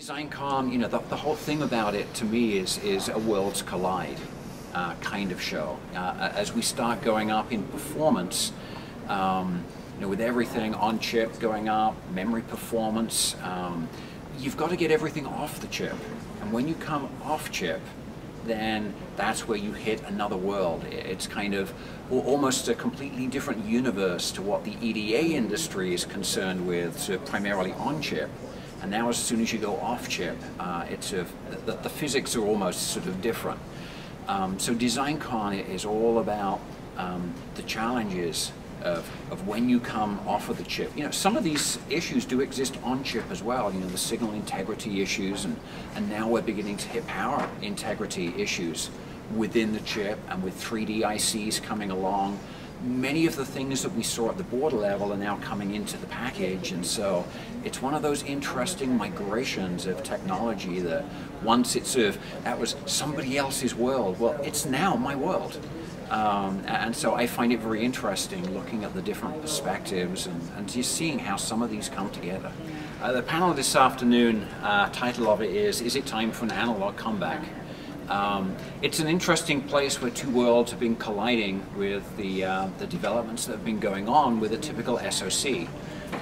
DesignCon, you know, the whole thing about it to me is a worlds collide kind of show. As we start going up in performance, you know, with everything on chip going up, memory performance, you've got to get everything off the chip. And when you come off chip, then that's where you hit another world. It's kind of almost a completely different universe to what the EDA industry is concerned with, so primarily on chip. And now as soon as you go off chip, it's the physics are almost sort of different. So DesignCon is all about the challenges of when you come off of the chip. You know, some of these issues do exist on chip as well, you know, the signal integrity issues, and now we're beginning to hit power integrity issues within the chip, and with 3D ICs coming along. Many of the things that we saw at the board level are now coming into the package, and so it's one of those interesting migrations of technology that once it's sort of, that was somebody else's world, well, it's now my world. And so I find it very interesting looking at the different perspectives and just seeing how some of these come together. The panel this afternoon, title of it is it time for an analog comeback? It's an interesting place where two worlds have been colliding with the developments that have been going on with a typical SoC.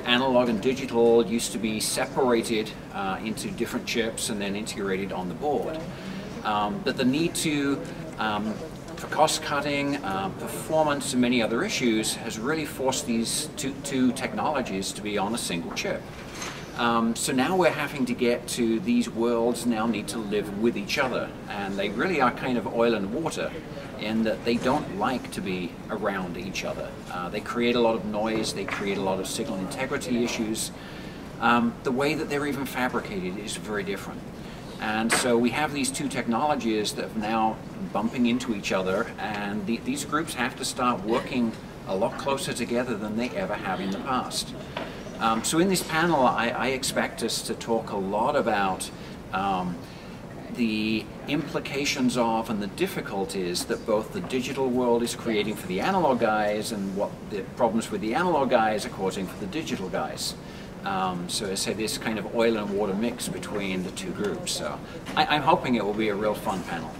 Analog and digital used to be separated into different chips and then integrated on the board. But the need to for cost cutting, performance, and many other issues has really forced these two technologies to be on a single chip. So now we're having to get to these worlds now need to live with each other, and they really are kind of oil and water in that they don't like to be around each other. They create a lot of noise, they create a lot of signal integrity issues. The way that they're even fabricated is very different. And so we have these two technologies that are now bumping into each other, and these groups have to start working a lot closer together than they ever have in the past. So in this panel, I expect us to talk a lot about the implications of and the difficulties that both the digital world is creating for the analog guys and what the problems with the analog guys are causing for the digital guys. So I say this kind of oil and water mix between the two groups. So I'm hoping it will be a real fun panel.